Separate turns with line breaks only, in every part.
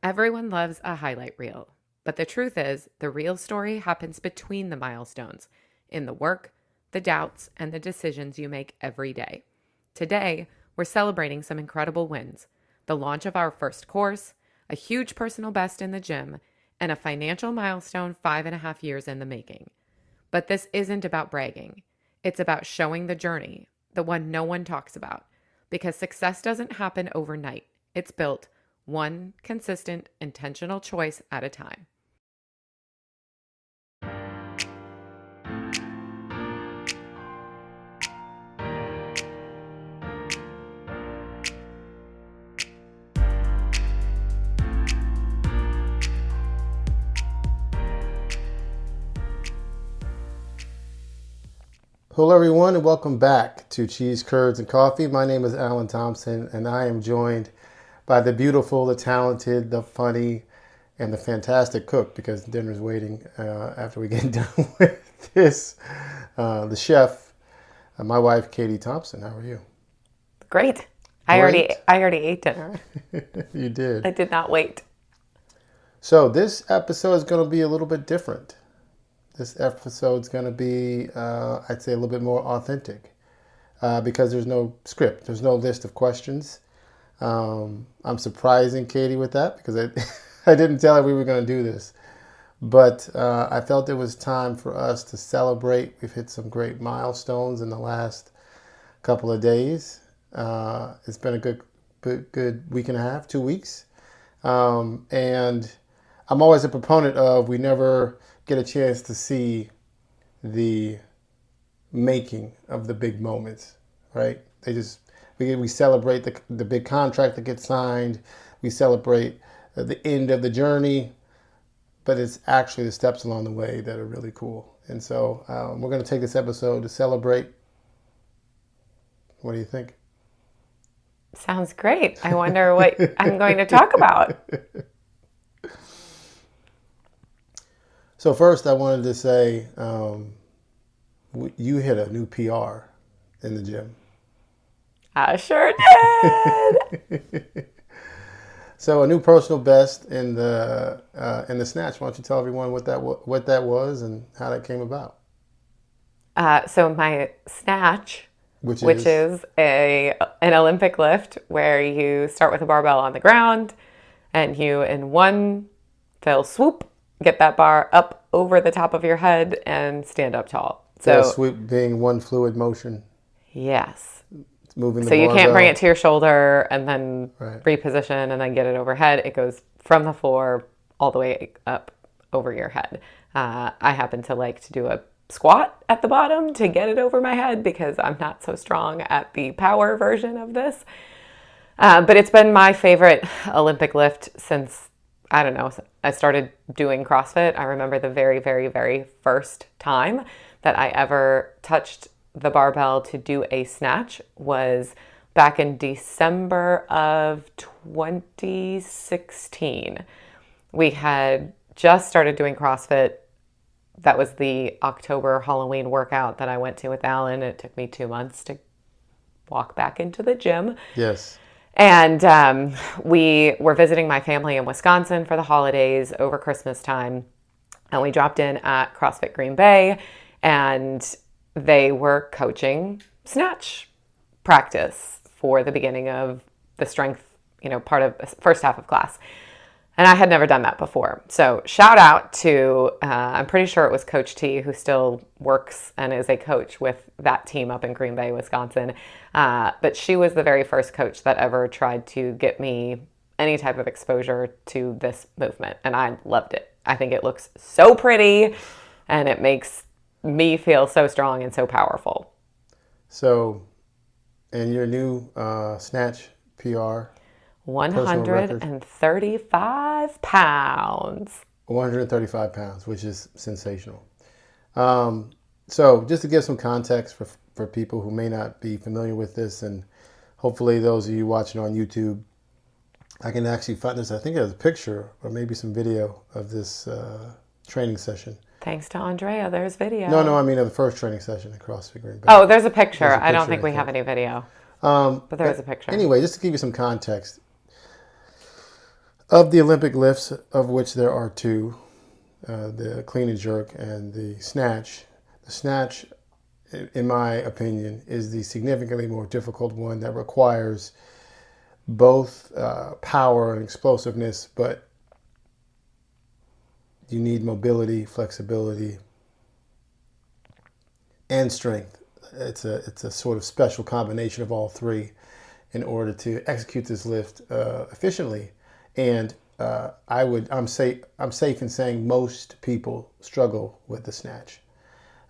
Everyone loves a highlight reel, but the truth is, the real story happens between the milestones, in the work, the doubts, and the decisions you make every day. Today, we're celebrating some incredible wins: the launch of our first course, a huge personal best in the gym, and a financial milestone 5.5 years in the making. But this isn't about bragging. It's about showing the journey, the one no one talks about. Because success doesn't happen overnight, it's built one consistent, intentional choice at a time.
Hello, everyone, and welcome back to Cheese, Curds, and Coffee. My name is Alan Thompson, and I am joined by the beautiful, the talented, the funny, and the fantastic cook, because dinner's waiting after we get done with this, the chef, my wife, Katie Thompson. How are you?
Great.
Great.
I already ate dinner.
You did.
I did not wait.
So this episode is going to be a little bit different. This episode's going to be, I'd say, a little bit more authentic because there's no script. There's no list of questions. I'm surprising Katie with that because I didn't tell her we were going to do this. But I felt it was time for us to celebrate. We've hit some great milestones in the last couple of days. It's been a good week and a half, 2 weeks. And I'm always a proponent of we never get a chance to see the making of the big moments, right? We celebrate the big contract that gets signed. We celebrate the end of the journey, but it's actually the steps along the way that are really cool. And so we're going to take this episode to celebrate. What do you think?
Sounds great. I wonder what I'm going to talk about.
So first, I wanted to say you hit a new PR in the gym.
I sure did.
So a new personal best in the snatch. Why don't you tell everyone what that was and how that came about?
So my snatch,
Which
which is an Olympic lift where you start with a barbell on the ground and you, in one fell swoop, get that bar up over the top of your head and stand up tall.
So sweep being one fluid motion.
Yes.
It's moving the
So you
barbell.
can't bring it to your shoulder and then
Right.
reposition and then get it overhead. It goes from the floor all the way up over your head. I happen to like to do a squat at the bottom to get it over my head because I'm not so strong at the power version of this. But it's been my favorite Olympic lift since, I don't know, I started doing CrossFit. I remember the very, very, very first time that I ever touched the barbell to do a snatch was back in December of 2016. We had just started doing CrossFit. That was the October Halloween workout that I went to with Alan. It took me 2 months to walk back into the gym.
Yes.
And we were visiting my family in Wisconsin for the holidays over Christmas time. And we dropped in at CrossFit Green Bay, and they were coaching snatch practice for the beginning of the strength, part of the first half of class. And I had never done that before. So shout out to, I'm pretty sure it was Coach T, who still works and is a coach with that team up in Green Bay, Wisconsin. But she was the very first coach that ever tried to get me any type of exposure to this movement. And I loved it. I think it looks so pretty and it makes me feel so strong and so powerful.
So, and your new snatch PR.
135 pounds.
135 pounds, which is sensational. So just to give some context for people who may not be familiar with this, and hopefully those of you watching on YouTube, I can actually find this. I think there's a picture or maybe some video of this training session.
Thanks to Andrea, there's video.
No, I mean of the first training session at CrossFit Green Bay.
Oh, there's a picture.
There's a
I don't
picture,
think we
I
have
think.
any video. But there is a picture.
Anyway, just to give you some context, Of the Olympic lifts, of which there are two, the clean and jerk and the snatch, in my opinion, is the significantly more difficult one that requires both power and explosiveness, but you need mobility, flexibility, and strength. It's a sort of special combination of all three in order to execute this lift efficiently. And I'm safe in saying most people struggle with the snatch.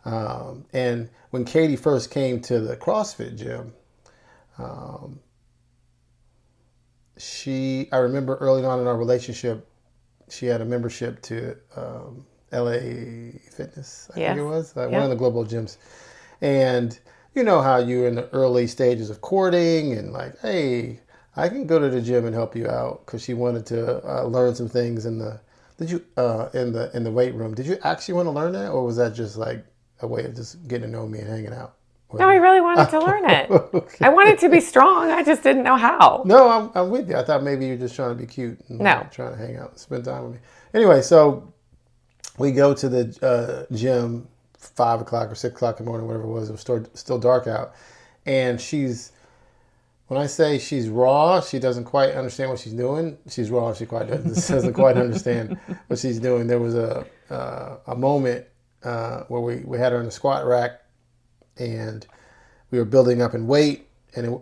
And when Katie first came to the CrossFit gym, I remember early on in our relationship, she had a membership to LA Fitness, I think it was, one of the global gyms. And you know how you're in the early stages of courting and like, hey, I can go to the gym and help you out, because she wanted to learn some things in the weight room. Did you actually want to learn that, or was that just like a way of just getting to know me and hanging out?
No, I really wanted to learn it. Okay. I wanted to be strong. I just didn't know how.
No, I'm with you. I thought maybe you're just trying to be cute and trying to hang out and spend time with me. Anyway, so we go to the gym 5 o'clock or 6 o'clock in the morning, whatever it was. It was still dark out. And when I say she's raw, she doesn't quite understand what she's doing. She's raw. She doesn't quite understand what she's doing. There was a moment where we had her in the squat rack, and we were building up in weight, and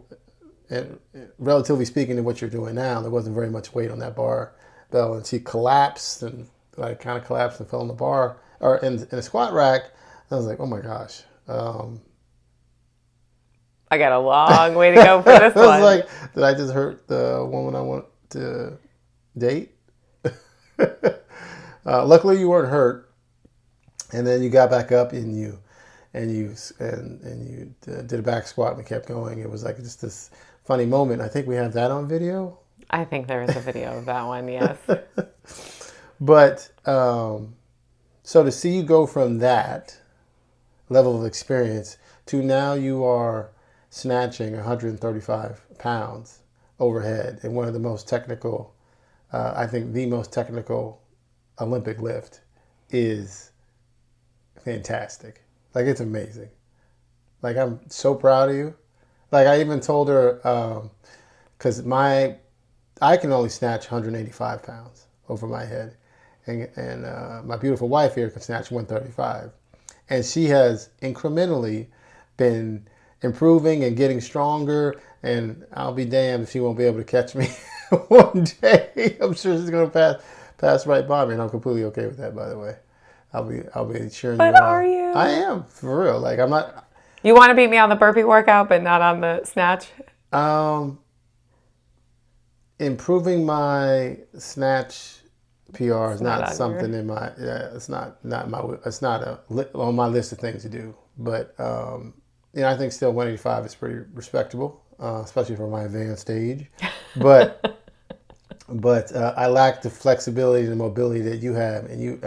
relatively speaking to what you're doing now, there wasn't very much weight on that barbell, and she collapsed and kind of collapsed and fell on the bar or in the squat rack. I was like, oh my gosh.
I got a long way to go for this one.
I was like, did I just hurt the woman I want to date? Luckily, you weren't hurt, and then you got back up and you did a back squat and kept going. It was like just this funny moment. I think we have that on video.
I think there is a video of that one. Yes.
But so to see you go from that level of experience to now you are snatching 135 pounds overhead in one of the most technical, I think the most technical Olympic lift, is fantastic. Like, it's amazing. Like, I'm so proud of you. Like, I even told her, because I can only snatch 185 pounds over my head. And my beautiful wife here can snatch 135. And she has incrementally been improving and getting stronger. And I'll be damned if she won't be able to catch me one day. I'm sure she's going to pass right by me. And I'm completely okay with that, by the way. I'll be cheering you on.
But are you?
I am, for real. Like, I'm not.
You want to beat me on the burpee workout, but not on the snatch?
Improving my snatch PR is not something in my. Yeah, it's not on my list of things to do. But I think still 185 is pretty respectable, especially for my advanced age. But. But I lack the flexibility and the mobility that you have, and you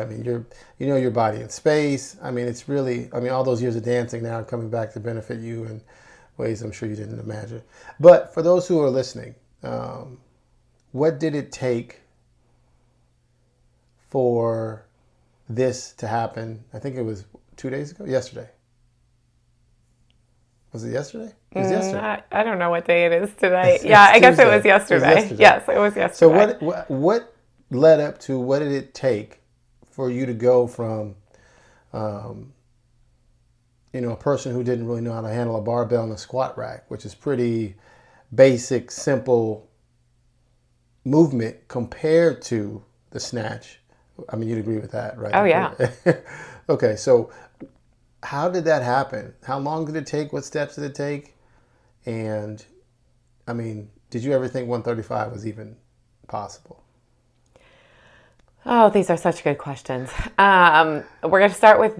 know your body in space. I mean, it's really, all those years of dancing now are coming back to benefit you in ways I'm sure you didn't imagine. But for those who are listening, what did it take for this to happen? I think it was 2 days ago, yesterday. Was it yesterday? It was yesterday.
I don't know what day it is today. I guess it was yesterday. Yes, it was yesterday.
So what led up to, what did it take for you to go from, a person who didn't really know how to handle a barbell and a squat rack, which is pretty basic, simple movement compared to the snatch. You'd agree with that, right?
Oh, yeah.
Okay, so how did that happen? How long did it take? What steps did it take? And, did you ever think 135 was even possible?
Oh, these are such good questions. We're going to start with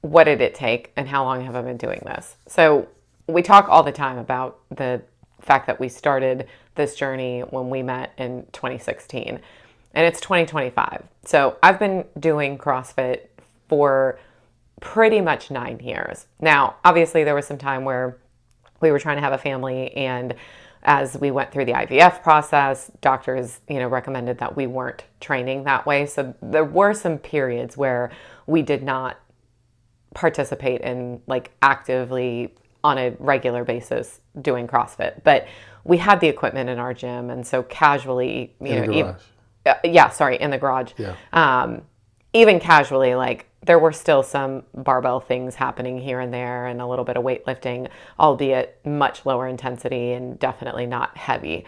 what did it take and how long have I been doing this? So we talk all the time about the fact that we started this journey when we met in 2016, and it's 2025. So I've been doing CrossFit for pretty much 9 years. Now, obviously there was some time where we were trying to have a family and as we went through the IVF process, doctors, recommended that we weren't training that way. So there were some periods where we did not participate in like actively on a regular basis doing CrossFit, but we had the equipment in our gym, and so casually,
In the garage.
in the garage.
Yeah.
Even casually, like there were still some barbell things happening here and there and a little bit of weightlifting, albeit much lower intensity and definitely not heavy.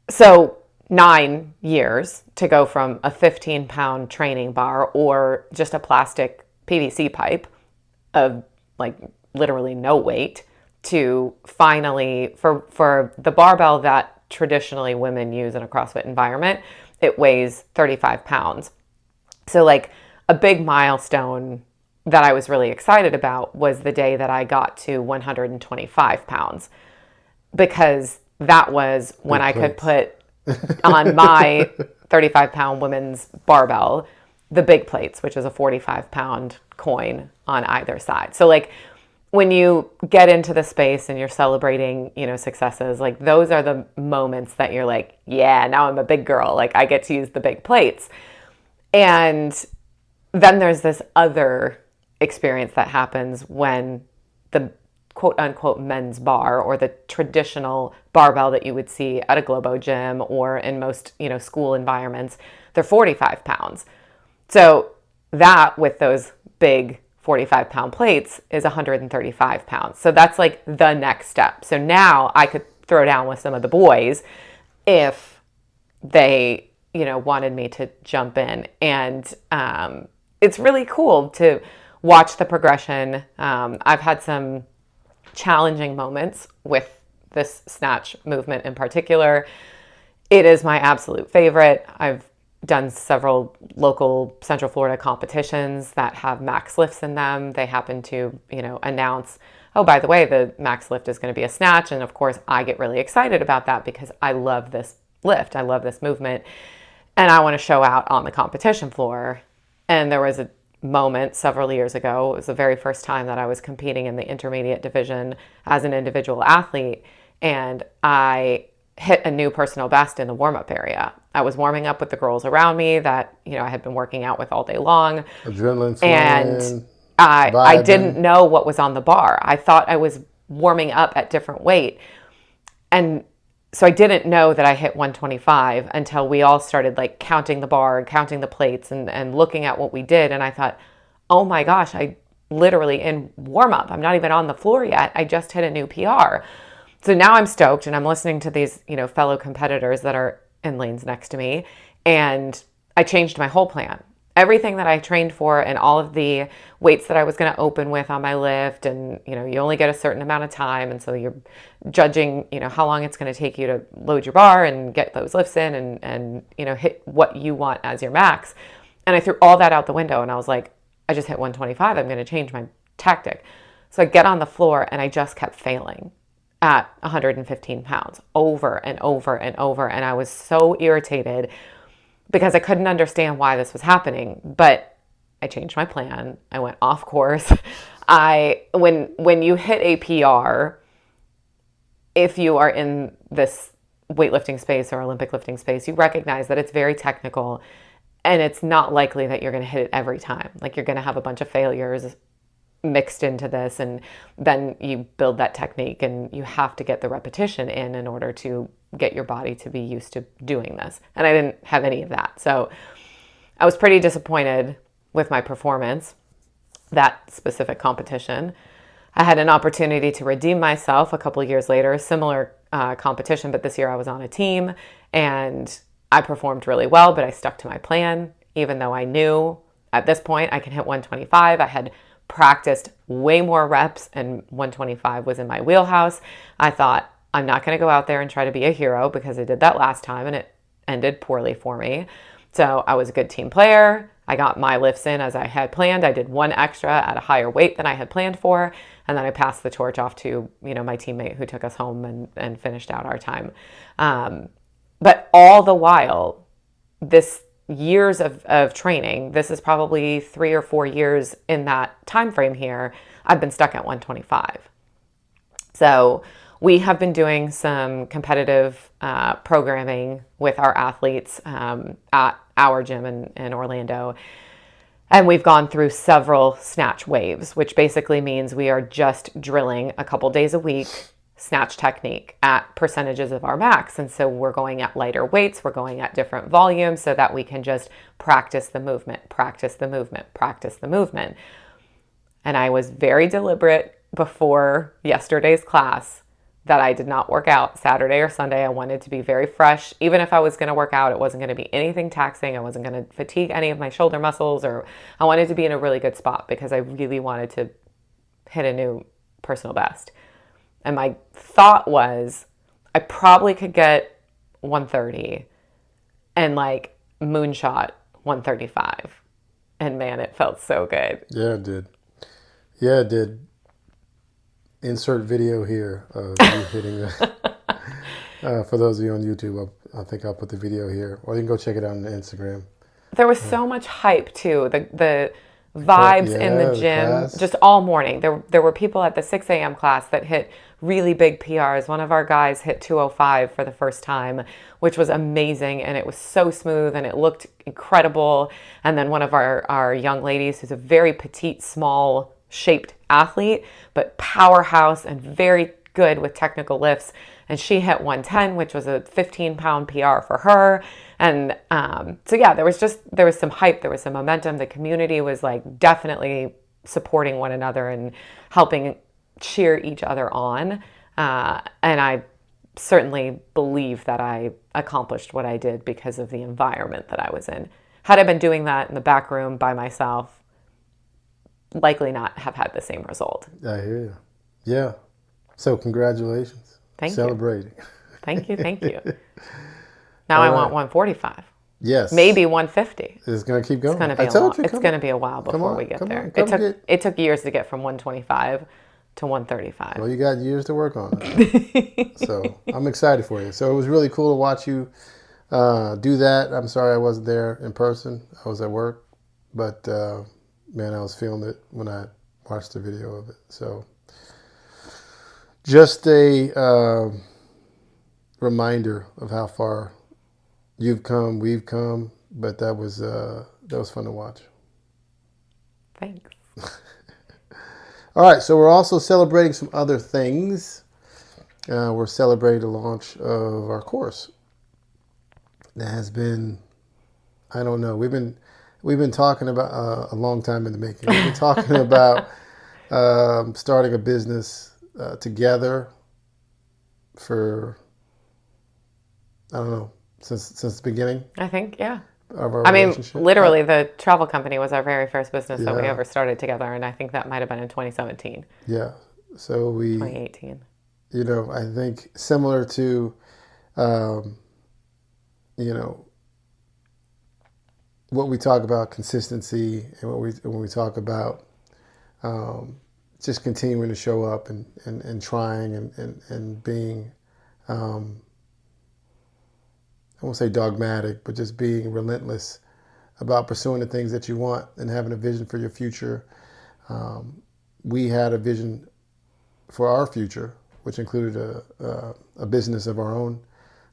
So 9 years to go from a 15-pound training bar or just a plastic PVC pipe of like literally no weight to finally for the barbell that traditionally women use in a CrossFit environment, it weighs 35 pounds. So like a big milestone that I was really excited about was the day that I got to 125 pounds, because that was when I could put on my 35-pound women's barbell the big plates, which is a 45-pound coin on either side. So like when you get into the space and you're celebrating, successes, like those are the moments that you're like, yeah, now I'm a big girl. Like I get to use the big plates. And then there's this other experience that happens when the quote unquote men's bar, or the traditional barbell that you would see at a Globo gym or in most, school environments, they're 45 pounds. So that with those big 45-pound plates is 135 pounds. So that's like the next step. So now I could throw down with some of the boys if they wanted me to jump in. And it's really cool to watch the progression. I've had some challenging moments with this snatch movement in particular. It is my absolute favorite. I've done several local Central Florida competitions that have max lifts in them. They happen to, announce, oh, by the way, the max lift is going to be a snatch. And of course, I get really excited about that because I love this lift. I love this movement. And I want to show out on the competition floor. And there was a moment several years ago. It was the very first time that I was competing in the intermediate division as an individual athlete. And I hit a new personal best in the warm-up area. I was warming up with the girls around me that, I had been working out with all day long.
Adrenaline
and
flowing,
I didn't know what was on the bar. I thought I was warming up at different weight. And so I didn't know that I hit 125 until we all started like counting the bar, counting the plates and looking at what we did. And I thought, oh my gosh, I literally in warm up, I'm not even on the floor yet. I just hit a new PR. So now I'm stoked and I'm listening to these, fellow competitors that are in lanes next to me. And I changed my whole plan. Everything that I trained for and all of the weights that I was going to open with on my lift, and you only get a certain amount of time, and so you're judging how long it's going to take you to load your bar and get those lifts in and hit what you want as your max. And I threw all that out the window and I was like, I just hit 125, I'm going to change my tactic. So I get on the floor and I just kept failing at 115 pounds over and over and over, and I was so irritated because I couldn't understand why this was happening. But I changed my plan. I went off course. When you hit a PR, if you are in this weightlifting space or Olympic lifting space, you recognize that it's very technical and it's not likely that you're going to hit it every time. Like you're going to have a bunch of failures mixed into this, and then you build that technique and you have to get the repetition in order to get your body to be used to doing this. And I didn't have any of that. So I was pretty disappointed with my performance, that specific competition. I had an opportunity to redeem myself a couple of years later, similar competition, but this year I was on a team and I performed really well, but I stuck to my plan, even though I knew at this point I can hit 125. I had practiced way more reps and 125 was in my wheelhouse. I thought, I'm not going to go out there and try to be a hero because I did that last time and it ended poorly for me. So I was a good team player. I got my lifts in as I had planned. I did one extra at a higher weight than I had planned for. And then I passed the torch off to, my teammate who took us home and finished out our time. But all the while, this years of training, this is probably 3 or 4 years in that time frame here, I've been stuck at 125. So we have been doing some competitive programming with our athletes at our gym in Orlando. And we've gone through several snatch waves, which basically means we are just drilling a couple days a week snatch technique at percentages of our max. And so we're going at lighter weights, we're going at different volumes so that we can just practice the movement, practice the movement, practice the movement. And I was very deliberate before yesterday's class that I did not work out Saturday or Sunday. I wanted to be very fresh. Even if I was going to work out, it wasn't going to be anything taxing. I wasn't going to fatigue any of my shoulder muscles, or I wanted to be in a really good spot because I really wanted to hit a new personal best. And my thought was I probably could get 130 and like moonshot 135. And man, it felt so good.
Yeah, it did. Yeah, it did. Insert video here of you hitting the. For those of you on YouTube, I think I'll put the video here, or you can go check it out on Instagram.
There was so much hype too. The vibes in the gym, just all morning. There were people at the 6 a.m. class that hit really big PRs. One of our guys hit 205 for the first time, which was amazing, and it was so smooth and it looked incredible. And then one of our young ladies, who's a very petite, small shaped athlete, but powerhouse and very good with technical lifts, and she hit 110, which was a 15-pound PR for her. And so yeah, there was some hype, there was some momentum. The community was like definitely supporting one another and helping cheer each other on. And I certainly believe that I accomplished what I did because of the environment that I was in. Had I been doing that in the back room by myself, likely not have had the same result.
I hear you. Yeah. So congratulations.
Thank you.
Celebrating.
Thank you. Now I want 145.
Yes.
Maybe 150.
It's going to keep going.
It's going to be a while before we get there. It took years to get from 125 to 135.
Well, you got years to work on it. So I'm excited for you. So it was really cool to watch you do that. I'm sorry I wasn't there in person. I was at work. But man, I was feeling it when I watched the video of it. So just a reminder of how far you've come, we've come. But that was fun to watch.
Thanks.
All right, so we're also celebrating some other things. We're celebrating the launch of our course. That has been, I don't know, we've been talking about a long time in the making. We've been talking about starting a business together for, I don't know, since the beginning.
I think, yeah.
Of our relationship.
Literally, the travel company was our very first business that we ever started together, and I think that might have been in 2017.
Yeah, so
2018.
You know, I think similar to, what we talk about consistency, and when we talk about just continuing to show up and trying and being. I won't say dogmatic, but just being relentless about pursuing the things that you want and having a vision for your future. We had a vision for our future, which included a business of our own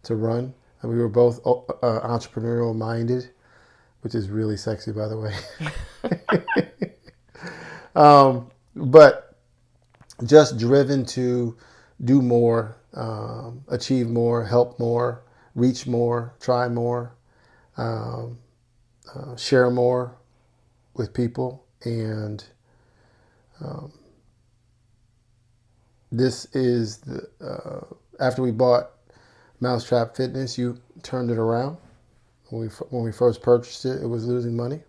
to run. And we were both entrepreneurial minded, which is really sexy, by the way. But just driven to do more, achieve more, help more, reach more, try more, share more with people. And this is after we bought Mousetrap Fitness, you turned it around. When we first purchased it, it was losing money,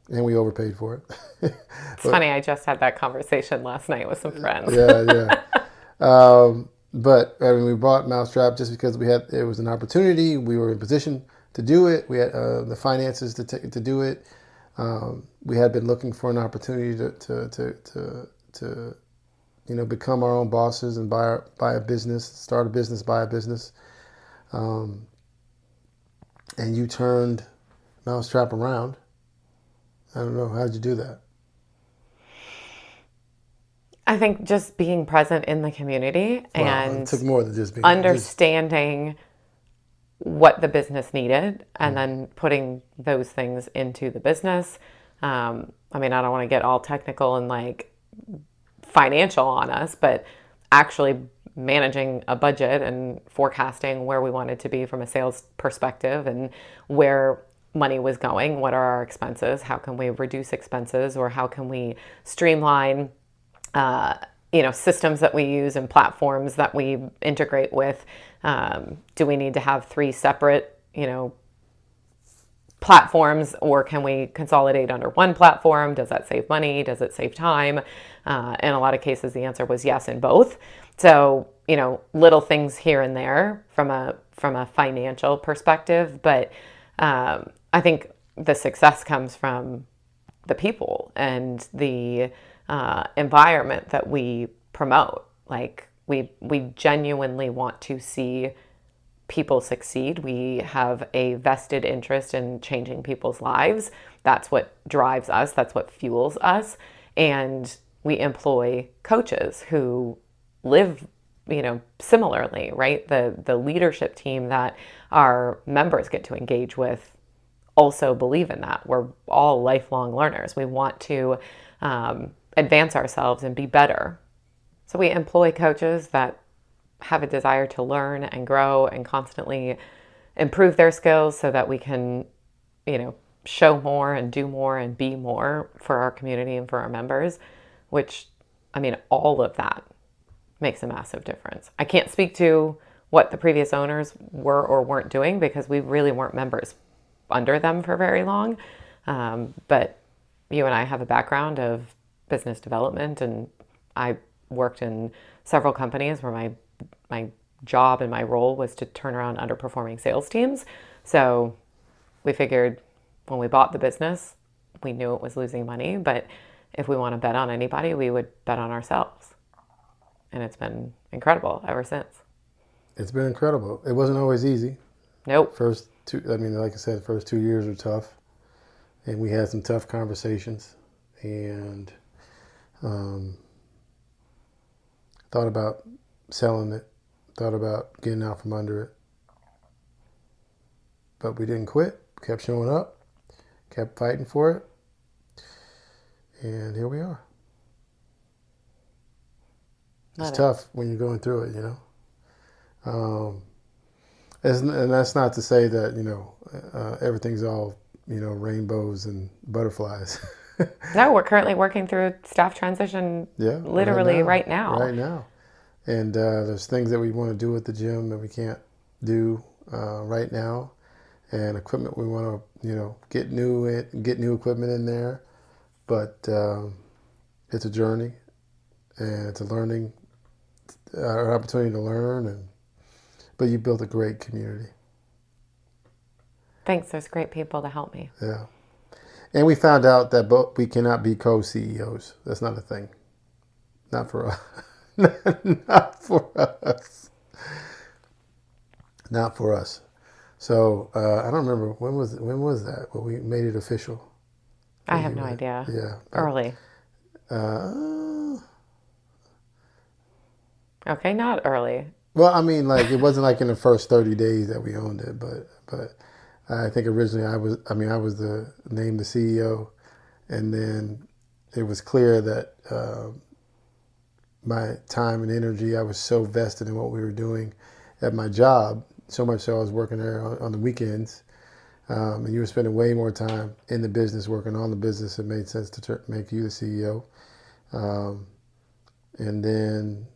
and we overpaid for it.
It's funny, I just had that conversation last night with some friends.
Yeah. But I mean, we bought Mousetrap just because it was an opportunity. We were in position to do it. We had the finances to do it. We had been looking for an opportunity to become our own bosses and buy a business, start a business, buy a business. And you turned Mousetrap around. I don't know, how did you do that?
I think just being present in the community
Well, it
and
took more than just being just
understanding what the business needed and
mm,
then putting those things into the business. I mean, I don't want to get all technical and like financial on us, but actually managing a budget and forecasting where we wanted to be from a sales perspective and where money was going, what are our expenses, how can we reduce expenses, or how can we streamline uh, systems that we use and platforms that we integrate with. Do we need to have three separate, platforms, or can we consolidate under one platform? Does that save money? Does it save time? In a lot of cases, the answer was yes in both. So, little things here and there from a financial perspective, but I think the success comes from the people and the environment that we promote. Like we genuinely want to see people succeed. We have a vested interest in changing people's lives. That's what drives us. That's what fuels us. And we employ coaches who live, similarly, right? The leadership team that our members get to engage with also believe in that. We're all lifelong learners. We want to advance ourselves and be better. So we employ coaches that have a desire to learn and grow and constantly improve their skills so that we can, show more and do more and be more for our community and for our members, which, I mean, all of that makes a massive difference. I can't speak to what the previous owners were or weren't doing because we really weren't members under them for very long. But you and I have a background of business development, and I worked in several companies where my job and my role was to turn around underperforming sales teams. So we figured when we bought the business, we knew it was losing money, but if we want to bet on anybody, we would bet on ourselves. And it's been incredible ever since.
it's been incredible. It wasn't always easy.
Nope.
First two, I mean, like I said, the first 2 years were tough, and we had some tough conversations, and um, thought about selling it, thought about getting out from under it, but we didn't quit. Kept showing up, kept fighting for it, and here we are. It's
Love it.
tough when you're going through it, you know. Um, and that's not to say that everything's all rainbows and butterflies.
No, we're currently working through staff transition
Yeah,
literally right now.
right now. And there's things that we want to do at the gym that we can't do right now, and equipment we want to get new equipment in there. But it's a journey, and it's a learning an opportunity to learn, but you built a great community.
Thanks. There's great people to help me.
Yeah. And we found out that we cannot be co-CEOs. That's not a thing. Not for us. Not for us. Not for us. So I don't remember when was that? Well, we made it official.
I have no idea.
Yeah.
Early.
Uh,
Okay, not early.
well, I mean, like it wasn't like in the first 30 days that we owned it, but I think originally I was named the CEO, and then it was clear that my time and energy, I was so vested in what we were doing at my job, so much so I was working there on the weekends, and you were spending way more time in the business, working on the business. It made sense to make you the CEO, and then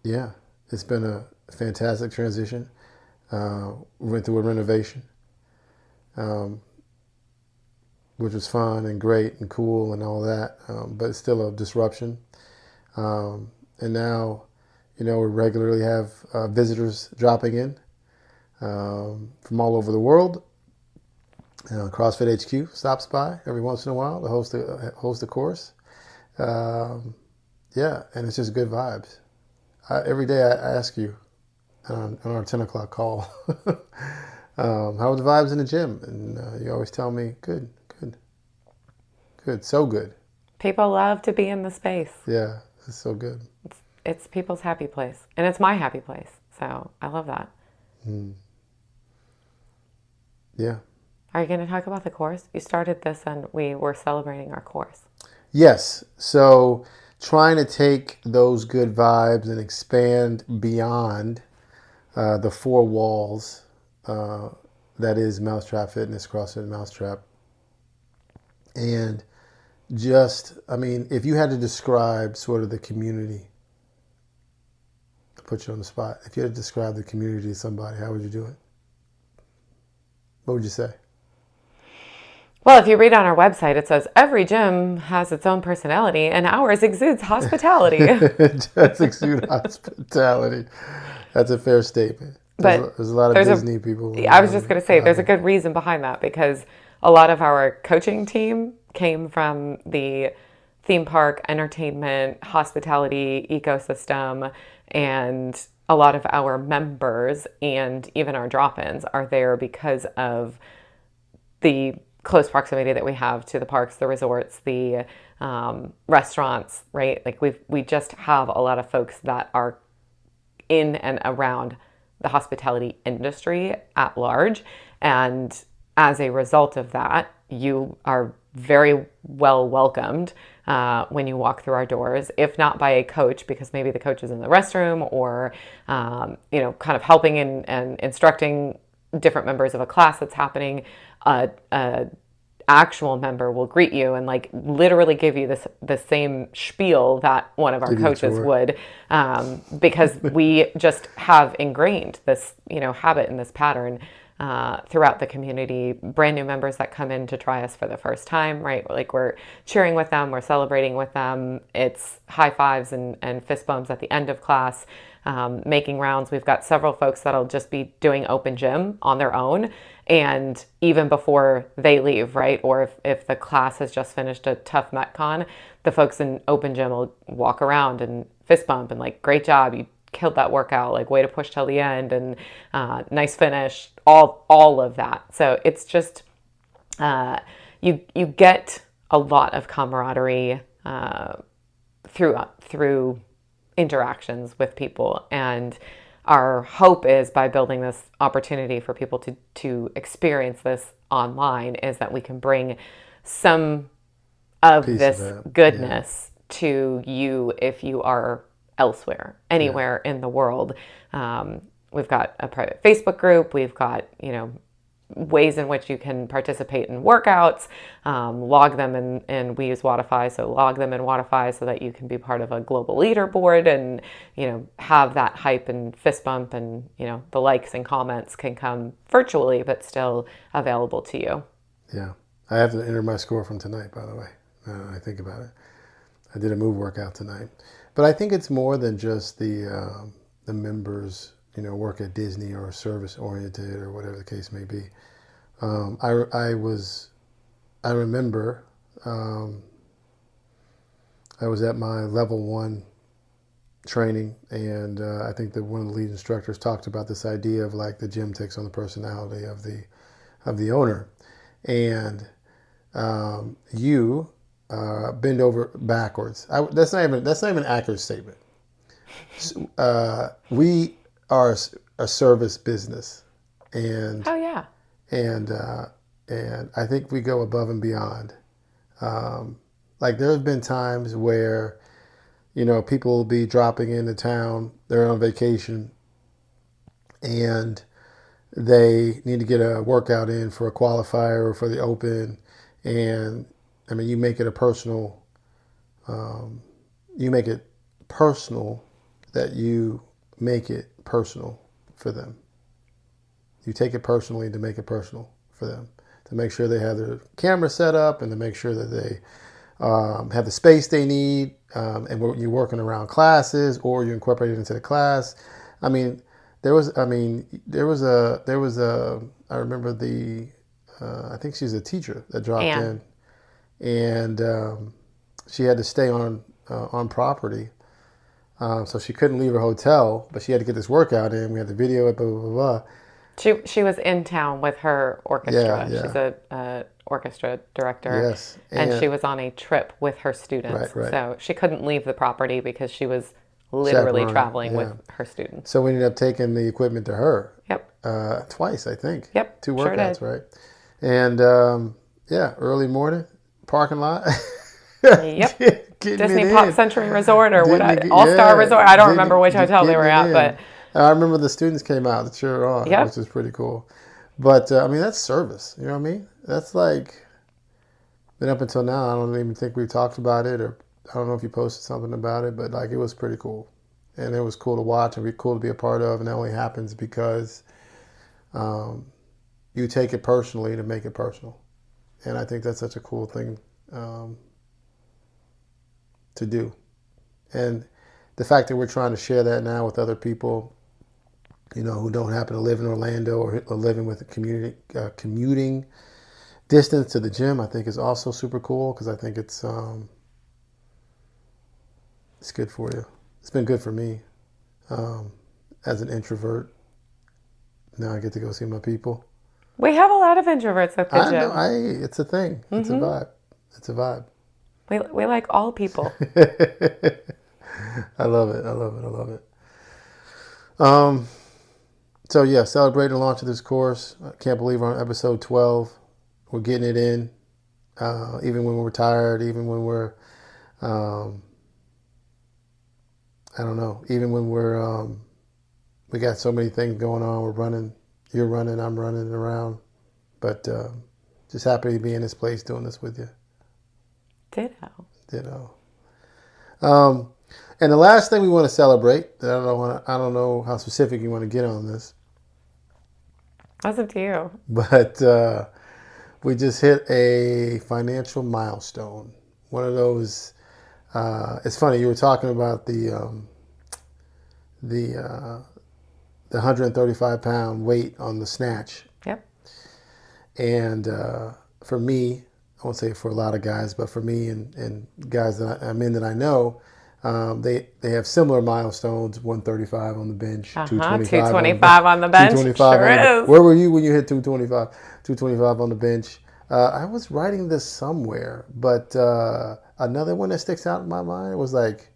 yeah, it's been a fantastic transition. We went through a renovation, which was fun and great and cool and all that, but it's still a disruption. And now, we regularly have visitors dropping in from all over the world. CrossFit HQ stops by every once in a while to host a course. Yeah, and it's just good vibes. Every day I ask you on our 10 o'clock call, how are the vibes in the gym? And you always tell me, good, so good.
People love to be in the space.
Yeah, It's so good.
It's people's happy place, and it's my happy place. So I love that.
Yeah.
Are you going to talk about the course? You started this, and we were celebrating our course.
Yes. So trying to take those good vibes and expand beyond the four walls that is Mousetrap Fitness, CrossFit Mousetrap. And just, I mean, if you had to describe sort of the community, put you on the spot. If you had to describe the community to somebody, how would you do it? What would you say?
Well, if you read on our website, it says every gym has its own personality, and ours exudes hospitality.
It does exude hospitality. That's a fair statement.
But
There's a lot of Disney people.
I was just going to say, there's a good reason behind that, because a lot of our coaching team came from the theme park, entertainment, hospitality ecosystem, and a lot of our members and even our drop-ins are there because of the close proximity that we have to the parks, the resorts, the restaurants, right? Like we just have a lot of folks that are in and around the hospitality industry at large. And as a result of that, you are very well welcomed when you walk through our doors, if not by a coach, because maybe the coach is in the restroom or, kind of helping and instructing different members of a class that's happening. A actual member will greet you and like literally give you the same spiel that one of our coaches would, because we just have ingrained this habit and this pattern throughout the community. Brand new members that come in to try us for the first time, right? Like we're cheering with them, we're celebrating with them. It's high fives and fist bumps at the end of class. Making rounds. We've got several folks that'll just be doing open gym on their own. And even before they leave, right? Or if the class has just finished a tough Metcon, the folks in open gym will walk around and fist bump and like, great job. You killed that workout. Like way to push till the end and nice finish, all of that. So it's just, you get a lot of camaraderie through interactions with people. And our hope is by building this opportunity for people to experience this online is that we can bring some of this goodness to you if you are elsewhere, anywhere in the world. We've got a private Facebook group. We've got, ways in which you can participate in workouts, log them and we use Wodify, so log them in Wodify so that you can be part of a global leaderboard and, have that hype and fist bump and, the likes and comments can come virtually, but still available to you.
Yeah. I have to enter my score from tonight, by the way. I think about it. I did a move workout tonight. But I think it's more than just the members, work at Disney or service oriented or whatever the case may be. I remember I was at my level 1 training, and I think that one of the lead instructors talked about this idea of like the gym takes on the personality of the owner, and you bend over backwards. That's not even an accurate statement. We are a service business, and and I think we go above and beyond. Like there have been times where people will be dropping into town, they're on vacation, and they need to get a workout in for a qualifier or for the open, and I mean you make it personal that you make it personal for them. You take it personally to make it personal for them, to make sure they have their camera set up and to make sure that they have the space they need, and you're working around classes or you incorporate it into the class. I mean, there was I remember I think she's a teacher that dropped in, and she had to stay on property. So she couldn't leave her hotel, but she had to get this workout in. We had the video, blah, blah, blah, blah.
She was in town with her
Yeah,
orchestra. She's
yeah.
a orchestra director,
Yes.
and she
And
was on a trip with her students.
right, right.
So she couldn't leave the property because she was literally
Chaperoning.
traveling with
Yeah.
her students.
So we ended up taking the equipment to her
Yep.
twice, I think.
Yep.
Two
Sure did.
workouts, right? And yeah, early morning, parking lot.
Yep.
Getting it
Disney Pop
in.
Century Resort or what?
Didn't you,
All Star
yeah,
Resort. I don't remember which hotel they
getting
were
it
at,
in.
but
And I remember the students came out to cheer her on,
yep.
which is pretty cool. But I mean, that's service. You know what I mean? That's like, been up until now, I don't even think we talked about it, or I don't know if you posted something about it, but like it was pretty cool. And it was cool to watch and be cool to be a part of. And that only happens because you take it personally to make it personal. And I think that's such a cool thing to do. And the fact that we're trying to share that now with other people, you know, who don't happen to live in Orlando or living with a commuting distance to the gym, I think is also super cool because I think it's good for you. It's been good for me as an introvert. Now I get to go see my people.
We have a lot of introverts at the
I
gym.
know. It's a thing. It's a vibe. It's a vibe.
We like all people.
I love it. I love it. I love it. So yeah, celebrating the launch of this course. I can't believe we're on episode 12. We're getting it in, even when we're tired, even when we're, I don't know, even when we're, we got so many things going on. We're running, you're running, I'm running around, but just happy to be in this place doing this with you.
Ditto.
Ditto. And the last thing we want to celebrate, I don't know how specific you want to get on this.
That's up to you.
But we just hit a financial milestone. One of those. It's funny, you were talking about the 135-pound weight on the snatch.
Yep.
And for me, I won't say for a lot of guys, but for me and guys that I'm in that I know, they have similar milestones. 135 on the bench,
225 on the bench.
225
Sure
on the,
is.
where were you when you hit 225? 225 on the bench. I was writing this somewhere, but another one that sticks out in my mind was like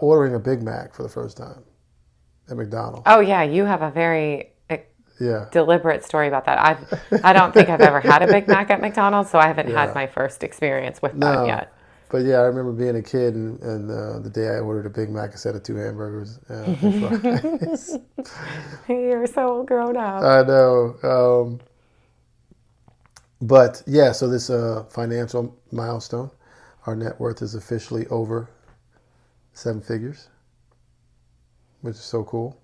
ordering a Big Mac for the first time at McDonald's.
Oh yeah, you have a very
Yeah.
deliberate story about that. I don't think I've ever had a Big Mac at McDonald's, so I haven't had my first experience with that yet.
But yeah, I remember being a kid and the day I ordered a Big Mac instead of 2 hamburgers and fries.
You're so grown up.
I know. But yeah, so this financial milestone, our net worth is officially over 7 figures, which is so cool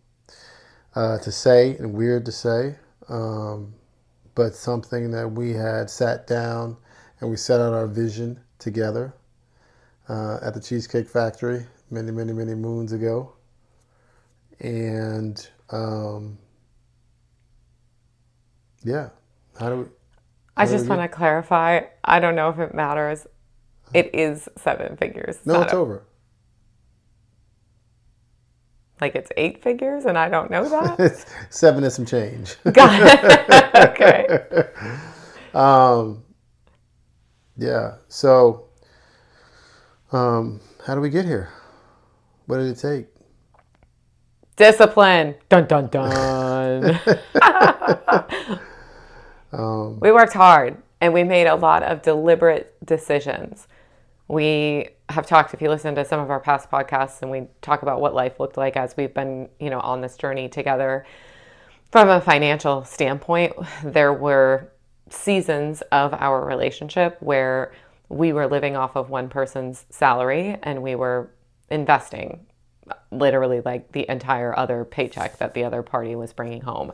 to say and weird to say, but something that we had sat down and we set out our vision together at the Cheesecake Factory many, many, many moons ago. And yeah, how do we...
I just want to clarify. I don't know if it matters. It is 7 figures.
No, it's over.
Like it's 8 figures, and I don't know that.
It's 7 and some change.
Got it. Okay.
Yeah. So, how do we get here? What did it take?
Discipline. Dun dun dun. We worked hard and we made a lot of deliberate decisions. We have talked, if you listen to some of our past podcasts, and we talk about what life looked like as we've been, on this journey together. From a financial standpoint, there were seasons of our relationship where we were living off of one person's salary and we were investing literally like the entire other paycheck that the other party was bringing home.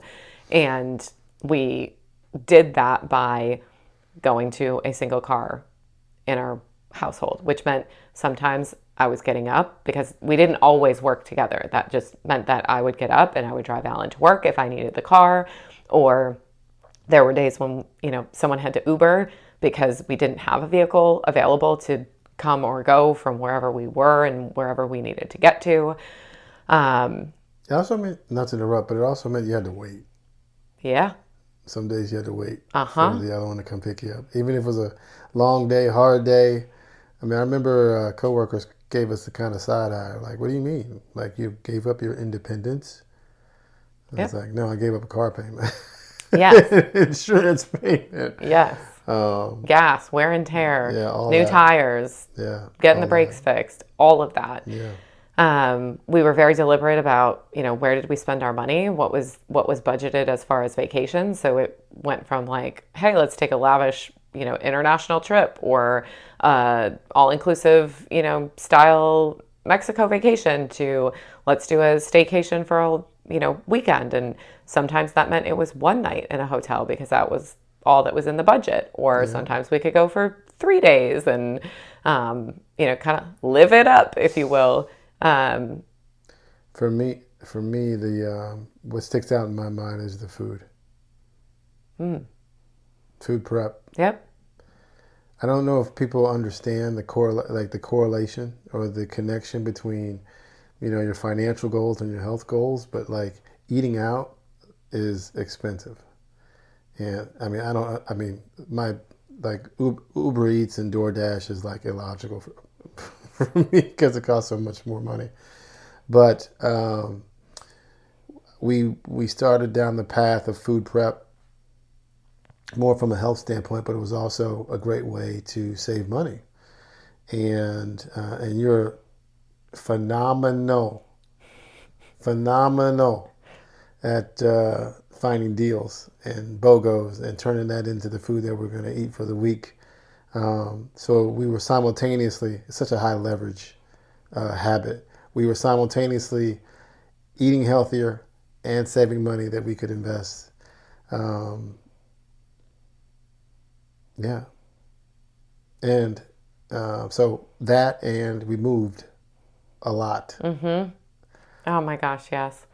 And we did that by going to a single car in our household, which meant sometimes I was getting up because we didn't always work together. That just meant that I would get up and I would drive Alan to work if I needed the car, or there were days when, someone had to Uber because we didn't have a vehicle available to come or go from wherever we were and wherever we needed to get to.
It also meant, not to interrupt, but it also meant you had to wait.
Yeah.
Some days you had to wait for
Uh-huh.
the other one to come pick you up. Even if it was a long day, hard day. I mean, I remember coworkers gave us the kind of side eye, like, what do you mean? Like, you gave up your independence? I was
Yep.
like, no, I gave up a car payment.
Yes.
Insurance payment.
Yes.
Um,
Gas, wear and tear,
yeah, all
new
that.
tires,
Yeah,
getting the
all that.
brakes fixed, all of that.
Yeah,
We were very deliberate about, where did we spend our money? What was budgeted as far as vacation? So it went from like, hey, let's take a lavish, international trip or all-inclusive, style Mexico vacation to let's do a staycation for a, weekend. And sometimes that meant it was one night in a hotel because that was all that was in the budget. Or
yeah.
sometimes we could go for 3 days and, kind of live it up, if you will. Um,
For me, the what sticks out in my mind is the food. Food prep.
yep.
I don't know if people understand the correlation or the connection between, your financial goals and your health goals, but like eating out is expensive. And I mean, my like Uber Eats and DoorDash is like illogical for me because it costs so much more money. But we started down the path of food prep more from a health standpoint, but it was also a great way to save money. And you're phenomenal, phenomenal at finding deals and BOGOs and turning that into the food that we're going to eat for the week. So we were simultaneously, it's such a high leverage habit. We were simultaneously eating healthier and saving money that we could invest. Yeah. And so that, and we moved a lot.
Oh my gosh, yes.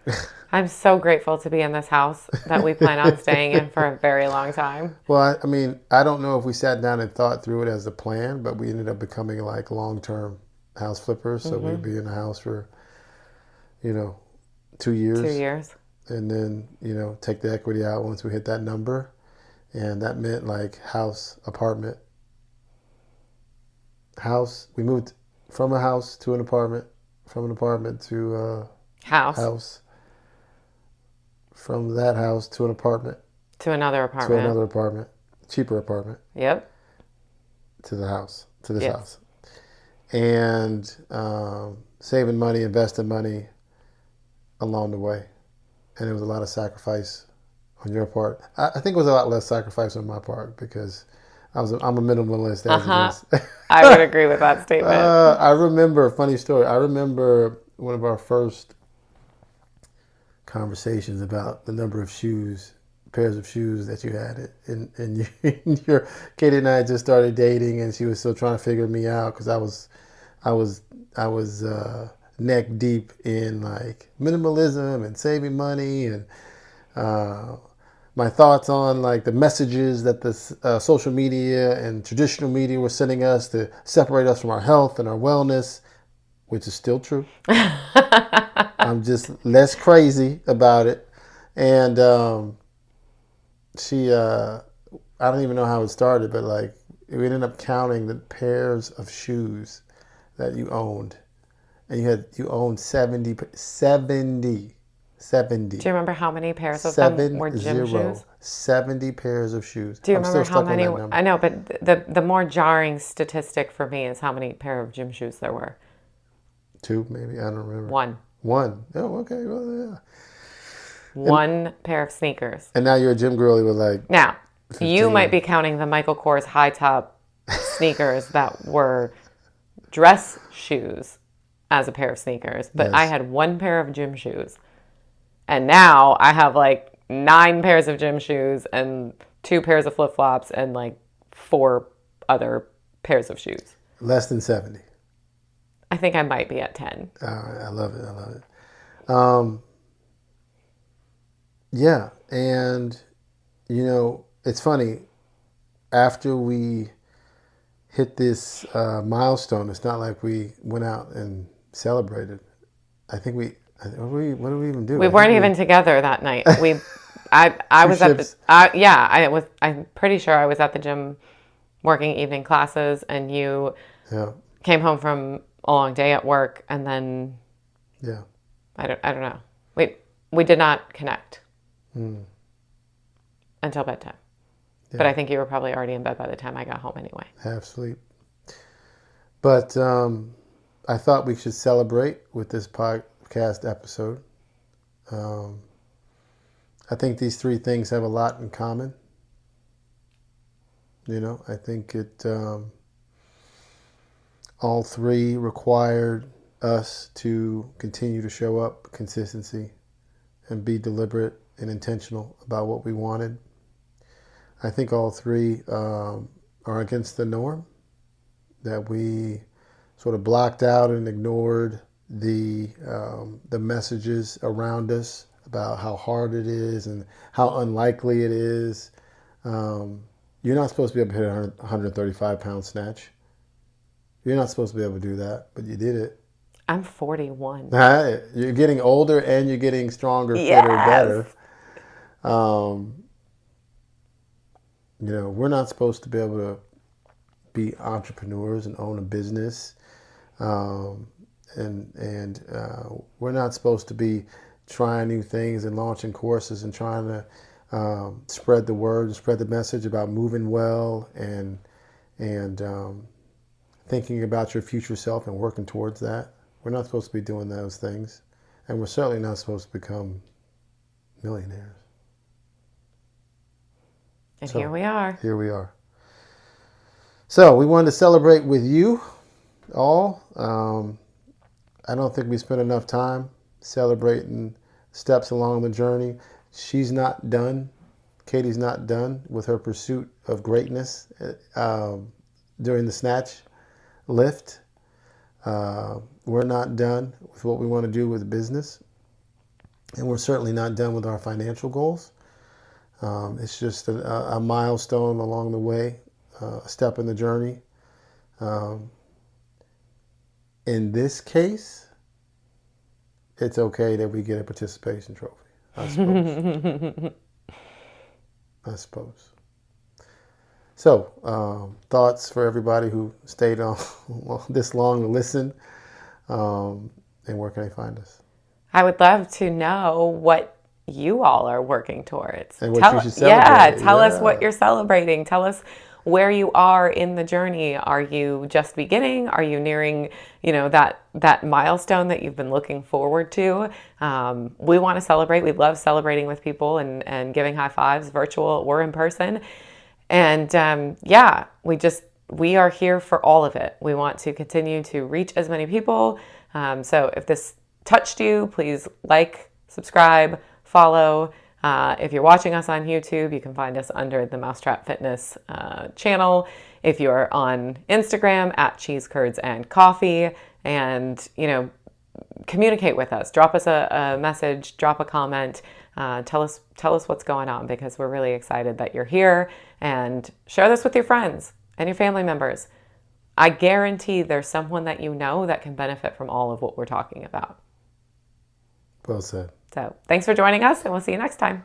I'm so grateful to be in this house that we plan on staying in for a very long time.
Well, I mean, I don't know if we sat down and thought through it as a plan, but we ended up becoming like long-term house flippers. So we'd be in the house for, you know, 2 years.
2 years.
And then, take the equity out once we hit that number. And that meant like house, apartment, house. We moved from a house to an apartment, from an apartment to a
House
house, from that house to an apartment,
to another
to
apartment.
another apartment, cheaper apartment,
Yep.
to the house, to this
Yes.
house. And saving money, investing money along the way. And it was a lot of sacrifice on your part. I think it was a lot less sacrifice on my part because I'm a minimalist as it is.
I would agree with that statement.
I remember, funny story, I remember one of our first conversations about the number of pairs of shoes that you had. And your Katie and I just started dating, and she was still trying to figure me out because I was neck deep in like minimalism and saving money and my thoughts on like the messages that the social media and traditional media were sending us to separate us from our health and our wellness, which is still true. I'm just less crazy about it. And I don't even know how it started, but like we ended up counting the pairs of shoes that you owned. And you owned 70.
Do you remember how many pairs of them were gym shoes?
70 pairs of shoes.
Do you
I'm
remember
still
how
stuck on
many?
that number.
I know, but the more jarring statistic for me is how many pair of gym shoes there were.
2, maybe. I don't remember.
1.
1. Oh, okay. Well, yeah.
One pair of sneakers.
And now you're a gym girlie with like.
Now,
15.
you might be counting the Michael Kors high top sneakers that were dress shoes as a pair of sneakers, but
Yes.
I had one pair of gym shoes. And now I have like 9 pairs of gym shoes and 2 pairs of flip-flops and like 4 other pairs of shoes.
Less than 70.
I think I might be at 10.
I love it. I love it. Yeah. And, it's funny. After we hit this milestone, it's not like we went out and celebrated. I think what did we even do?
We weren't even together that night. I
Two
was at the
shifts.
yeah, I'm pretty sure I was at the gym working evening classes, and you
Yeah,
came home from a long day at work, and then
yeah,
I don't know. We did not connect
mm,
until bedtime. But
yeah.
I think you were probably already in bed by the time I got home anyway.
Half sleep. But I thought we should celebrate with this podcast episode. Um, I think these three things have a lot in common. I think all three required us to continue to show up, consistency, and be deliberate and intentional about what we wanted. I think all three are against the norm, that we sort of blocked out and ignored the messages around us about how hard it is and how unlikely it is. You're not supposed to be able to hit a 135-pound snatch. You're not supposed to be able to do that, but you did it.
I'm 41.
You're getting older and you're getting stronger, fitter,
Yes.
better. Um, we're not supposed to be able to be entrepreneurs and own a business. Um, and we're not supposed to be trying new things and launching courses and trying to spread the word and spread the message about moving well and thinking about your future self and working towards that. We're not supposed to be doing those things, and we're certainly not supposed to become millionaires.
And
So
here we are.
here we are. So we wanted to celebrate with you all. I don't think we spent enough time celebrating steps along the journey. She's not done. Katie's not done with her pursuit of greatness during the snatch lift. We're not done with what we want to do with business. And we're certainly not done with our financial goals. It's just a milestone along the way, a step in the journey. In this case, it's okay that we get a participation trophy, I suppose. I suppose. So, thoughts for everybody who stayed on this long to listen, and where can they find us?
I would love to know what you all are working towards.
And what you should celebrate.
Yeah, tell us what
Yeah.
you're celebrating. Tell us where you are in the journey. Are you just beginning? Are you nearing, that milestone that you've been looking forward to? We want to celebrate. We love celebrating with people and giving high fives, virtual or in person. And we are here for all of it. We want to continue to reach as many people. So if this touched you, please like, subscribe, follow. If you're watching us on YouTube, you can find us under the Mousetrap Fitness channel. If you're on Instagram at Cheese, Curds, and Coffee, and communicate with us. Drop us a message, drop a comment. Tell us what's going on, because we're really excited that you're here, and share this with your friends and your family members. I guarantee there's someone that you know that can benefit from all of what we're talking about.
Well said.
So thanks for joining us, and we'll see you next time.